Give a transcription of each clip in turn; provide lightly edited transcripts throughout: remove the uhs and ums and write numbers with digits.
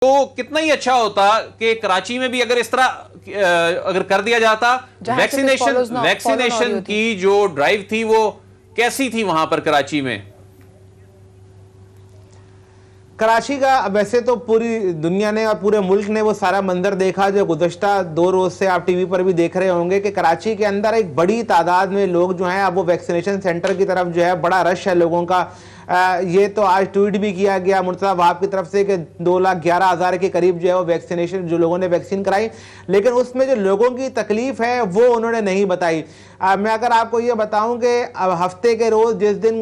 तो कितना ही अच्छा होता कि कराची में भी अगर इस तरह अगर कर दिया जाता। वैक्सीनेशन की जो ड्राइव थी वो कैसी थी वहां पर कराची में? कराची का वैसे तो पूरी दुनिया ने और पूरे मुल्क ने वो सारा मंजर देखा जो गुज़श्ता 2 रोज से आप टीवी पर भी देख रहे होंगे कि कराची के अंदर एक बड़ी तादाद में लोग जो हैं अब वो वैक्सीनेशन सेंटर की तरफ जो है बड़ा रश है लोगों का। ये तो आज ट्वीट भी किया गया मुर्तज़ा वहाब की तरफ से कि 2,11,000 के करीब जो है वो वैक्सीनेशन जो लोगों ने वैक्सीन कराई, लेकिन उसमें जो लोगों की तकलीफ है वो उन्होंने नहीं बताई। मैं अगर आपको ये बताऊं कि हफ्ते के रोज जिस दिन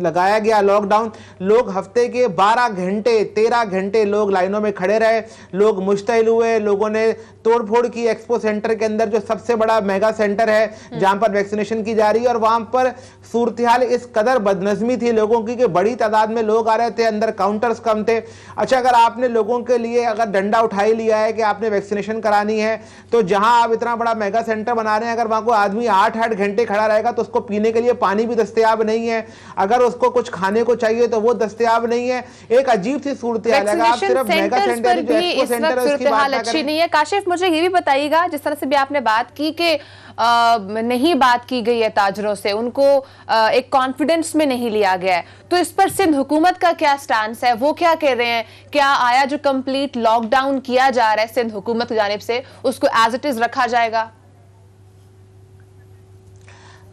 लगाया गया लॉकडाउन, लोग हफ्ते के 12 घंटे 13 घंटे लोग लाइनों में खड़े रहे, लोग मुश्तइल हुए, लोगों ने तोड़फोड़ की एक्सपो सेंटर के अंदर जो सबसे बड़ा मेगा सेंटर है जहां पर वैक्सीनेशन की जा रही है, और वहां पर सूरत हाल इस कदर बदनज़मी थी लोगों की कि बड़ी तादाद में लोग आ रहे थे, अंदर काउंटर्स कम थे। अच्छा, अगर आपने लोगों के लिए अगर डंडा उठा ही लिया है कि आपने वैक्सीनेशन करानी है, तो जहां आप इतना बड़ा मेगा सेंटर बना रहे हैं, अगर वहां को आदमी 8-8 घंटे खड़ा रहेगा तो उसको पीने के लिए पानी भी दस्तयाब नहीं है, अगर उसको कुछ खाने को चाहिए तो वो दस्तयाब नहीं है। एक अजीब सी सूरत हाल है। आप सिर्फ मेगा सेंटर जो एक्सपो सेंटर है उसकी बात अच्छी नहीं है। काशिफ, मुझे ये भी बताइएगा, जिस तरह से भी आपने बात की कि नहीं बात की गई है ताजरों से, उनको एक कॉन्फिडेंस में नहीं लिया गया है, तो इस पर सिंध हुकूमत का क्या स्टांस है? वो क्या कह रहे हैं? क्या आया जो कंप्लीट लॉकडाउन किया जा रहा है सिंध हुकूमत की जानिब से उसको एज इट इज रखा जाएगा?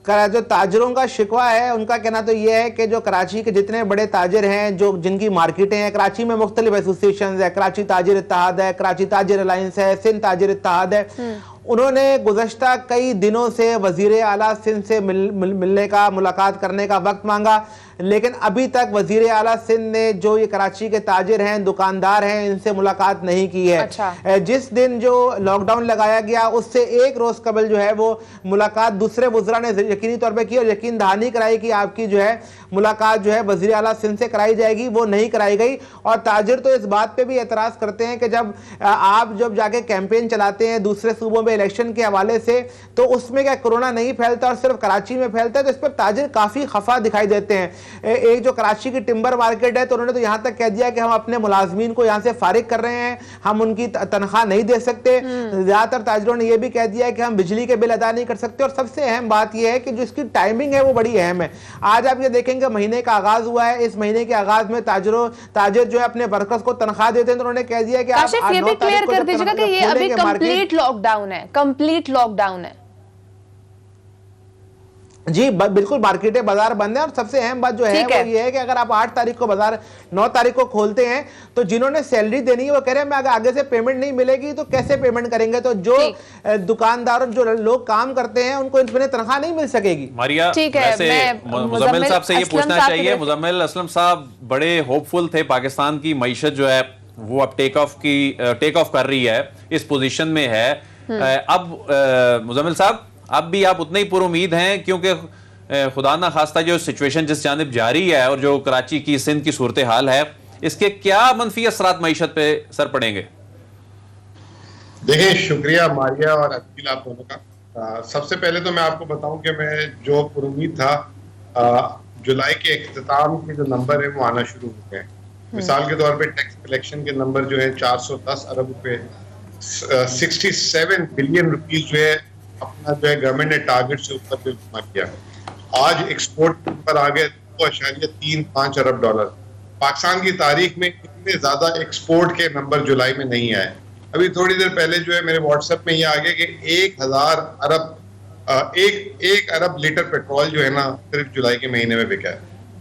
जो ताजरों का शिकवा है उनका कहना तो यह है कि जो कराची के जितने बड़े ताजिर हैं, जो जिनकी मार्केटें हैं, कराची में मुख्तलिफ एसोसिएशन है, कराची ताजिर इत्तेहाद है, कराची ताजिर अलायंस है, सिंध ताजिर इत्तेहाद है, उन्होंने गुज़श्ता कई दिनों से वज़ीर आला सिंध से मिलने का, मुलाकात करने का वक्त मांगा, लेकिन अभी तक वज़ीर आला सिंध ने जो ये कराची के ताजिर हैं, दुकानदार हैं, इनसे मुलाकात नहीं की है। अच्छा। जिस दिन जो लॉकडाउन लगाया गया उससे एक रोज़ कबल जो है वो मुलाकात दूसरे वज़रा ने यकीनी तौर पे की और यकीन दहानी कराई कि आपकी जो है मुलाकात जो है वज़ीर आला सिंध से कराई जाएगी, वो नहीं कराई गई। और ताजिर तो इस बात पे भी एतराज़ करते हैं कि जब जाके कैंपेन चलाते हैं दूसरे सूबों में इलेक्शन के हवाले से, तो उसमें क्या कोरोना नहीं फैलता और सिर्फ कराची में फैलता है, तो इस पर ताजिर काफ़ी खफा दिखाई देते हैं। एक जो कराची की टिम्बर मार्केट है, तो उन्होंने तो यहाँ तक कह दिया कि हम अपने मुलाजमीन को यहाँ से फारिग कर रहे हैं, हम उनकी तनख्वाह नहीं दे सकते। ज़्यादातर ताजिरों ने यह भी कह दिया है कि हम बिजली के बिल अदा नहीं कर सकते। और सबसे अहम बात यह है कि जो इसकी टाइमिंग है वो बड़ी अहम है। आज आप ये देखेंगे महीने का आगाज हुआ है, इस महीने के आगाज में ताजिर जो है अपने वर्कर्स को तनख्वाह देते हैं, तो उन्होंने कह दिया कि आप ये भी क्लियर कर दीजिएगा कि ये अभी कंप्लीट लॉकडाउन है, कंप्लीट लॉकडाउन है। जी बिल्कुल, मार्केटें बाजार बंद है। और सबसे अहम बात जो है वो ये है कि अगर आप 8 तारीख को बाजार 9 तारीख को खोलते हैं तो जिन्होंने सैलरी देनी है वो कह रहे हैं मैं अगर आगे से पेमेंट नहीं मिलेगी तो कैसे पेमेंट करेंगे। तो जो दुकानदार जो लोग काम करते हैं उनको इनमें तनख्वाह नहीं मिल सकेगी। मारिया, मुजम्मिल साहब से ये पूछना चाहिए। मुजम्मिल असलम साहब बड़े होपफुल थे, पाकिस्तान की मईशत जो है वो अब टेक ऑफ कर रही है, इस पोजीशन में है। अब मुजम्मिल साहब अब भी आप उतने ही पुरुमीद हैं, क्योंकि खुदा ना खास्ता जो सिचुएशन जिस जानिब जारी है और जो कराची की सिंध की सूरत हाल है, इसके क्या मनफी असरात मईशत पे सर पड़ेंगे? देखिए, शुक्रिया मारिया और अकील आप दोनों का। सबसे पहले तो मैं आपको बताऊं कि मैं जो पुरुमीद था, जुलाई के इख्तिताम के जो नंबर है वो आना शुरू हो गए। मिसाल के तौर पे टैक्स कलेक्शन के नंबर जो है 410 अरब रुपए, 67 बिलियन रुपीज जो है अपना जो है गवर्नमेंट ने टारगेट से ऊपर जो जमा किया। आज एक्सपोर्ट पर आ गए 2.35 अरब डॉलर। पाकिस्तान की तारीख में इतने ज्यादा एक्सपोर्ट के नंबर जुलाई में नहीं आए। अभी थोड़ी देर पहले जो है मेरे व्हाट्सएप में ये आ गया कि 1 अरब लीटर पेट्रोल जो है ना सिर्फ जुलाई के महीने में बिका है।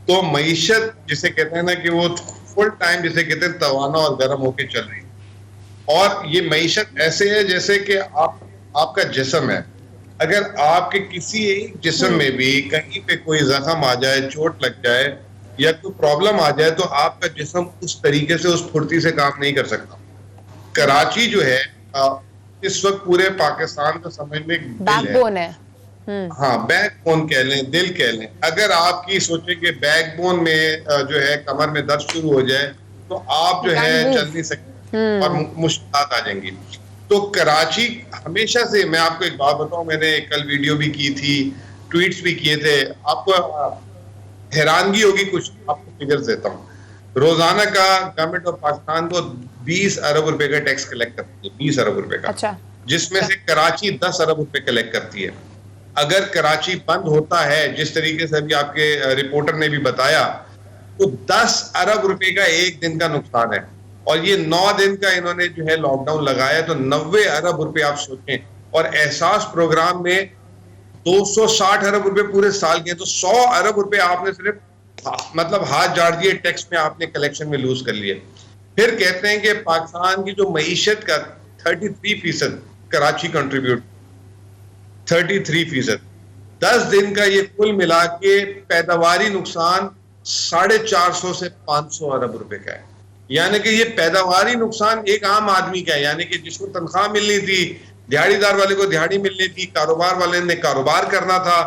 तो मईशत जिसे कहते हैं ना कि वो फुल टाइम जिसे कहते हैं तवाना और गर्म होके चल रही है। और ये मईशत ऐसे है जैसे कि आपका जिस्म है, अगर आपके किसी एक जिस्म में भी कहीं पे कोई जख्म आ जाए, चोट लग जाए या कोई प्रॉब्लम आ जाए, तो आपका जिस्म उस तरीके से उस फुर्ती से काम नहीं कर सकता। कराची जो है इस वक्त पूरे पाकिस्तान का समझ में बैकबोन है। हाँ, बैकबोन कह लें, दिल कह लें। अगर आपकी सोचे कि बैकबोन में जो है कमर में दर्द शुरू हो जाए तो आप जो है चल नहीं सकते और मुश्किलात आ जाएंगी। तो कराची हमेशा से, मैं आपको एक बात बताऊं, मैंने कल वीडियो भी की थी, ट्वीट्स भी किए थे, आपको हैरानगी होगी, कुछ आपको फिगर्स देता हूं। रोजाना का गवर्नमेंट ऑफ पाकिस्तान को 20 अरब रुपए का टैक्स कलेक्ट करती है, 20 अरब रुपए का। अच्छा। जिसमें से कराची 10 अरब रुपए कलेक्ट करती है। अगर कराची बंद होता है, जिस तरीके से अभी आपके रिपोर्टर ने भी बताया, तो 10 अरब रुपए का एक दिन का नुकसान है। और ये 9 दिन का इन्होंने जो है लॉकडाउन लगाया, तो 90 अरब रुपए आप सोचें। और एहसास प्रोग्राम में 260 अरब रुपए पूरे साल के, तो 100 अरब रुपए आपने सिर्फ मतलब हाथ झाड़ दिए टैक्स में, आपने कलेक्शन में लूज कर लिए। फिर कहते हैं कि पाकिस्तान की जो मईशत का 33% कराची कंट्रीब्यूट, 33%। 10 दिन का ये कुल मिला के पैदावारी नुकसान 450 से 500 अरब रुपए का है। यानी कि ये पैदावारी नुकसान एक आम आदमी का है, यानी कि जिसको तनख्वाह मिलनी थी, दिहाड़ीदार वाले को दिहाड़ी मिलनी थी, कारोबार वाले ने कारोबार करना था,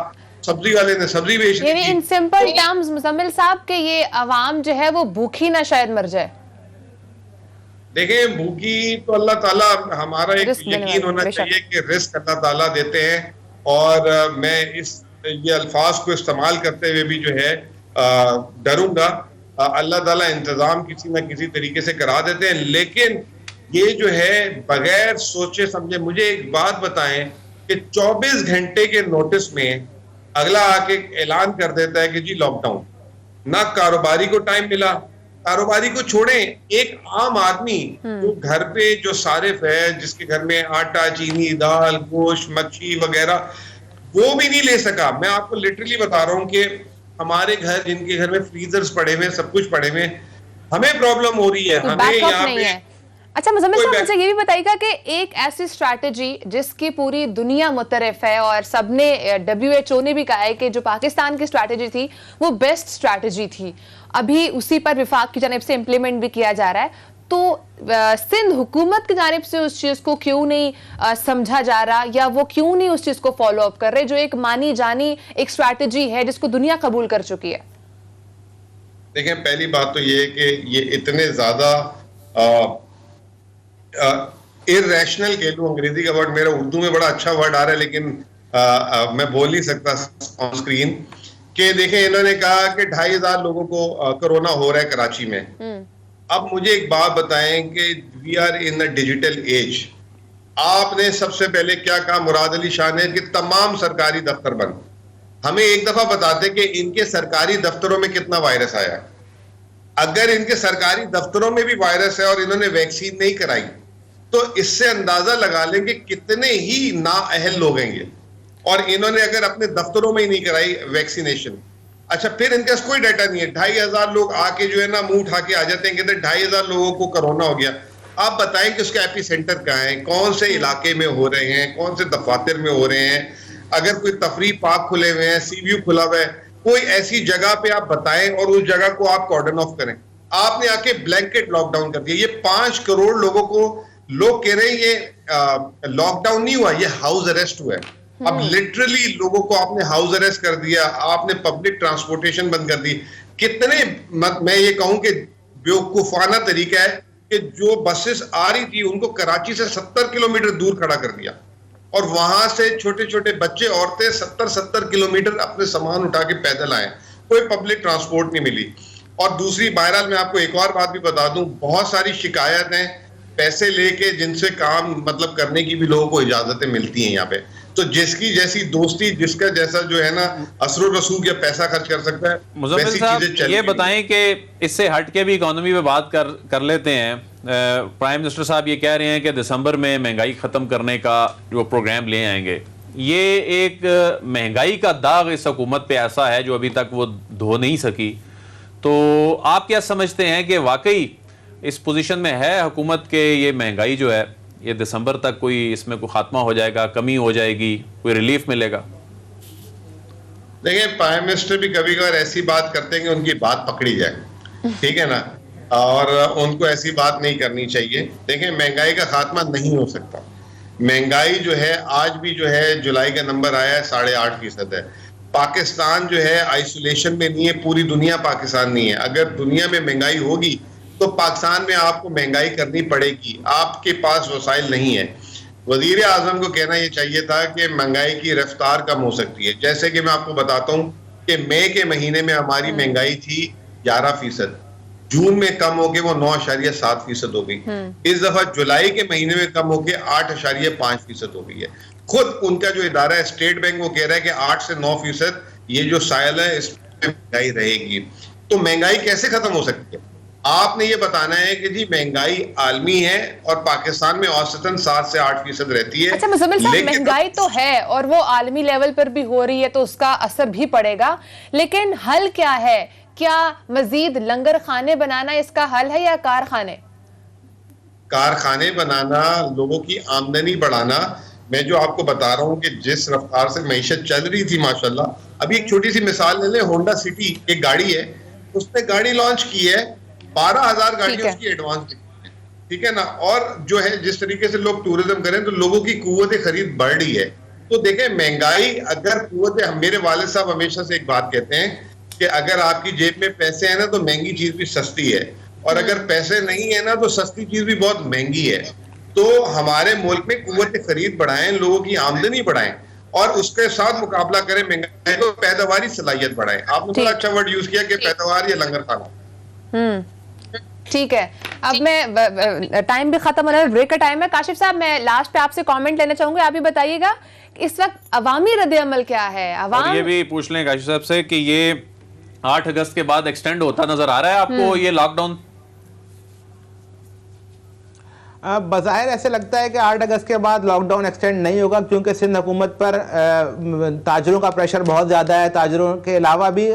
सब्जी वाले ने सब्जी बेचनी थी। इन सिंपल टर्म्स मुजम्मिल साहब के ये अवाम जो है वो भूखी ना शायद मर जाए। देखें, भूखी तो अल्लाह ताला, हमारा एक यकीन होना चाहिए कि रिस्क अल्लाह ताला देते हैं। और मैं ये अल्फाज को इस्तेमाल करते हुए भी जो है डरूंगा, अल्लाह ताला इंतजाम किसी ना किसी तरीके से करा देते हैं। लेकिन ये जो है बगैर सोचे समझे, मुझे एक बात बताएं कि 24 घंटे के नोटिस में अगला आके ऐलान कर देता है कि जी लॉकडाउन। ना कारोबारी को टाइम मिला, कारोबारी को छोड़ें, एक आम आदमी जो घर पे जो सारिफ है, जिसके घर में आटा, चीनी, दाल, गोश्त, मच्छी वगैरह, वो भी नहीं ले सका। मैं आपको लिटरली बता रहा हूं कि हमारे घर, जिनके घर में फ्रीजर्स पड़े हुए, सब कुछ पड़े हुए, हमें प्रॉब्लम हो रही है। हमें यहाँ पे अच्छा मुजम्मिल साहब, मुझे ये भी बताइएगा कि एक ऐसी स्ट्रैटेजी जिसकी पूरी दुनिया मुतरफ है और सबने, WHO ने भी कहा है कि जो पाकिस्तान की स्ट्रैटेजी थी वो बेस्ट स्ट्रैटेजी थी, अभी उसी पर विफाक की जानिब से इम्प्लीमेंट भी किया जा रहा है, तो सिंध हुकूमत की जानिब से उस चीज को क्यों नहीं समझा जा रहा, या वो क्यों नहीं उस चीज को फॉलो अप कर रहे, जो एक मानी जानी एक स्ट्रैटेजी है जिसको दुनिया कबूल कर चुकी है? देखें, पहली बात तो ये है कि ये इतने ज्यादा इररेशनल कह लूं, अंग्रेजी का वर्ड, मेरा उर्दू में बड़ा अच्छा वर्ड आ रहा है लेकिन मैं बोल नहीं सकता ऑन स्क्रीन, कि देखें इन्होंने कहा कि 2500 लोगों को कोरोना हो रहा है कराची में। अब मुझे एक बात बताएं कि we are in a digital age. आपने सबसे पहले क्या कहा मुराद अली शाह ने कि तमाम सरकारी दफ्तर बंद। हमें एक दफा बताते कि इनके सरकारी दफ्तरों में कितना वायरस आया। अगर इनके सरकारी दफ्तरों में भी वायरस है और इन्होंने वैक्सीन नहीं कराई, तो इससे अंदाजा लगा लें कि कितने ही नाअहल लोग हैं ये। और इन्होंने अगर अपने दफ्तरों में ही नहीं कराई वैक्सीनेशन, अच्छा फिर इनके पास कोई डाटा नहीं है। 2500 लोग आके जो है ना मुंह उठा के आ जाते हैं, कहते हैं 2500 लोगों को कोरोना हो गया। आप बताएं कि उसका एपी सेंटर कहाँ है, कौन से इलाके में हो रहे हैं, कौन से दफातर में हो रहे हैं, अगर कोई तफरी पार्क खुले हुए हैं, सीव्यू खुला हुआ है, कोई ऐसी जगह पे आप बताएं और उस जगह को आप कॉर्डन ऑफ करें। आपने आके ब्लैंकेट लॉकडाउन कर दिया। ये 5 करोड़ लोगों को, लोग कह रहे हैं ये लॉकडाउन नहीं हुआ, ये हाउस अरेस्ट हुआ है। अब लिटरली लोगों को आपने हाउस अरेस्ट कर दिया, आपने पब्लिक ट्रांसपोर्टेशन बंद कर दी। कितने, मैं ये कहूं कि बेवकूफाना तरीका है कि जो बसेस आ रही थी उनको कराची से 70 किलोमीटर दूर खड़ा कर दिया, और वहां से छोटे छोटे बच्चे, औरतें 70-70 किलोमीटर अपने सामान उठा के पैदल आए। कोई पब्लिक ट्रांसपोर्ट नहीं मिली। और दूसरी, बहरहाल मैं आपको एक और बात भी बता दूं, बहुत सारी शिकायत हैं पैसे लेके जिनसे काम मतलब करने की भी लोगों को इजाजतें मिलती हैं यहाँ पे। तो जिसकी जैसी दोस्ती, जिसका जैसा जो है ना असर रसूख या पैसा खर्च कर सकता है, मुजम्मिल साहब ये बताएं कि इससे हट के भी इकोनॉमी पे बात कर लेते हैं। प्राइम मिनिस्टर साहब ये कह रहे हैं कि दिसंबर में महंगाई ख़त्म करने का जो प्रोग्राम ले आएंगे। ये एक महंगाई का दाग इस हुकूमत पे ऐसा है जो अभी तक वो धो नहीं सकी। तो आप क्या समझते हैं कि वाकई इस पोजीशन में है हुकूमत के, ये महंगाई जो है ये दिसंबर तक कोई इसमें कोई खात्मा हो जाएगा, कमी हो जाएगी, कोई रिलीफ मिलेगा? देखिए, प्राइम मिनिस्टर भी कभी कभार ऐसी बात करते हैं कि उनकी बात पकड़ी जाए, ठीक है ना, और उनको ऐसी बात नहीं करनी चाहिए। देखिए, महंगाई का खात्मा नहीं हो सकता। महंगाई जो है आज भी जो है जुलाई का नंबर आया है 8.5% है। पाकिस्तान जो है आइसोलेशन में नहीं है, पूरी दुनिया पाकिस्तान नहीं है। अगर दुनिया में महंगाई होगी तो पाकिस्तान में आपको महंगाई करनी पड़ेगी, आपके पास वसाइल नहीं है। वजीर आजम को कहना यह चाहिए था कि महंगाई की रफ्तार कम हो सकती है। जैसे कि मैं आपको बताता हूं कि मई के महीने में हमारी महंगाई थी 11%, जून में कम होके वो 9.7% हो गई। इस दफा जुलाई के महीने में कम होके 8.5% हो गई है। खुद उनका जो इदारा है स्टेट बैंक, वो कह रहा है कि 8 से 9% ये जो साइल है इसमें महंगाई रहेगी। तो महंगाई कैसे खत्म हो सकती है? आपने ये बताना है कि जी महंगाई आलमी है और पाकिस्तान में औसतन 7 से 8% रहती है। अच्छा मुजम्मिल साहब, महंगाई तो है और वो आलमी लेवल पर भी हो रही है, तो उसका असर भी पड़ेगा, लेकिन हल क्या है? क्या मजीद लंगर खाने बनाना इसका हल है या कारखाने? कारखाने बनाना, लोगों की आमदनी बढ़ाना। मैं जो आपको बता रहा हूँ कि जिस रफ्तार से मईशत चल रही थी माशाल्लाह, अभी एक छोटी सी मिसाल ले लें, होंडा सिटी एक गाड़ी है, उसने गाड़ी लॉन्च की है, 12,000 गाड़ियां उसकी एडवांस, ठीक है ना। और जो है जिस तरीके से लोग टूरिज्म करें तो लोगों की कुव्वत खरीद बढ़ रही है। तो देखें महंगाई अगर कुव्वत, मेरे वालिद साहब हमेशा से एक बात कहते हैं कि अगर आपकी जेब में पैसे हैं ना तो महंगी चीज भी सस्ती है, और अगर पैसे नहीं है ना तो सस्ती चीज भी बहुत महंगी है। तो हमारे मुल्क में कुव्वत खरीद बढ़ाएं, लोगों की आमदनी बढ़ाएं और उसके साथ मुकाबला करें महंगाई को, पैदावारी सलाहियत बढ़ाएं। आपने बड़ा अच्छा वर्ड यूज किया कि पैदावार या लंगर खाना। ठीक है, अब मैं टाइम भी खत्म हो रहा है, ब्रेक का टाइम है। काशिफ साहब, मैं लास्ट पे आपसे कमेंट लेना चाहूंगी, आप भी बताइएगा इस वक्त अवामी रद्द-ए-अमल क्या है? और ये भी पूछ लें काशिफ साहब से कि ये 8 अगस्त के बाद एक्सटेंड होता नजर आ रहा है आपको ये लॉकडाउन? बज़ाहिर ऐसे लगता है कि 8 अगस्त के बाद लॉकडाउन एक्सटेंड नहीं होगा, क्योंकि सिंध हुकूमत पर ताजरों का प्रेशर बहुत ज़्यादा है। ताजरों के अलावा भी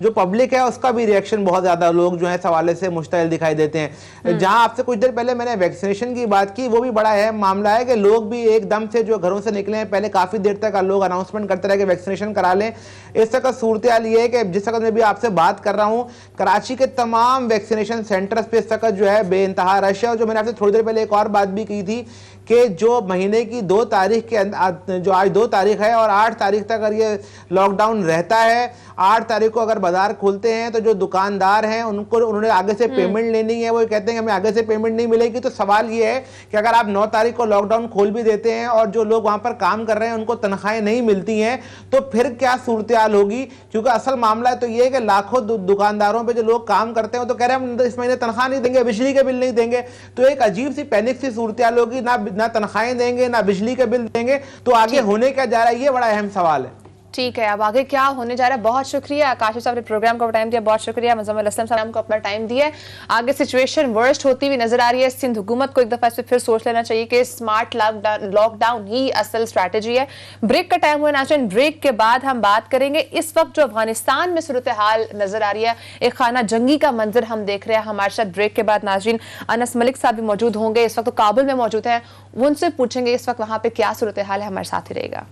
जो पब्लिक है उसका भी रिएक्शन बहुत ज़्यादा, लोग जो है सवाले से मुश्तइल दिखाई देते हैं। जहां आपसे कुछ देर पहले मैंने वैक्सीनेशन की बात की, वो भी बड़ा अहम मामला है कि लोग भी एकदम से जो घरों से निकले हैं, पहले काफ़ी देर तक लोग अनाउंसमेंट करते रहे कि वैक्सीनेशन करा लें। इस वक्त सूरत हाल ये है कि जिस वक्त मैं भी आपसे बात कर रहा हूँ, कराची के तमाम वैक्सीनेशन सेंटर्स पे इस वक्त जो है बेइंतहा रश है। और जो मैंने आपसे थोड़ी देर पहले एक और बात भी की थी कि जो महीने की 2 तारीख के जो आज 2 तारीख है और 8 तारीख तक अगर ये लॉकडाउन रहता है, 8 तारीख को अगर बाजार खुलते हैं तो जो दुकानदार हैं उन्होंने आगे से पेमेंट लेनी है। वो कहते हैं कि हमें आगे से पेमेंट नहीं मिलेगी। तो सवाल ये है कि अगर आप 9 तारीख को लॉकडाउन खोल भी देते हैं और जो लोग वहां पर काम कर रहे हैं उनको तनख्वाहें नहीं मिलती हैं, तो फिर क्या सूरत हाल होगी? क्योंकि असल मामला तो ये है कि लाखों दुकानदारों पर जो लोग काम करते हैं तो कह रहे हैं हम इस महीने तनख्वाह नहीं देंगे, बिजली के बिल नहीं देंगे। तो एक अजीब सी पैनिक सी सूरत हाल होगी, ना तनख्वाहें देंगे ना बिजली के बिल देंगे। तो आगे होने क्या जा रहा है, ये बड़ा अहम सवाल है। ठीक है, अब आगे क्या होने जा रहा है? बहुत शुक्रिया काशिफ साहब ने प्रोग्राम को टाइम दिया, बहुत शुक्रिया मुजम्मिल असलम साहब को अपना टाइम दिया। आगे सिचुएशन वर्स्ट होती हुई नजर आ रही है। सिंध हुकूमत को एक दफा इस फिर सोच लेना चाहिए कि स्मार्ट लॉकडाउन ही असल स्ट्रैटेजी है। ब्रेक का टाइम हुआ नाज़रीन, ब्रेक के बाद हम बात करेंगे इस वक्त जो अफगानिस्तान में सूरत हाल नजर आ रही है, एक खाना जंगी का मंजर हम देख रहे हैं। हमारे साथ ब्रेक के बाद नाज़रीन अनस मलिक साहब भी मौजूद होंगे, इस वक्त तो काबुल में मौजूद है, उनसे पूछेंगे इस वक्त वहां पर क्या सूरत हाल है। हमारे साथ ही रहेगा।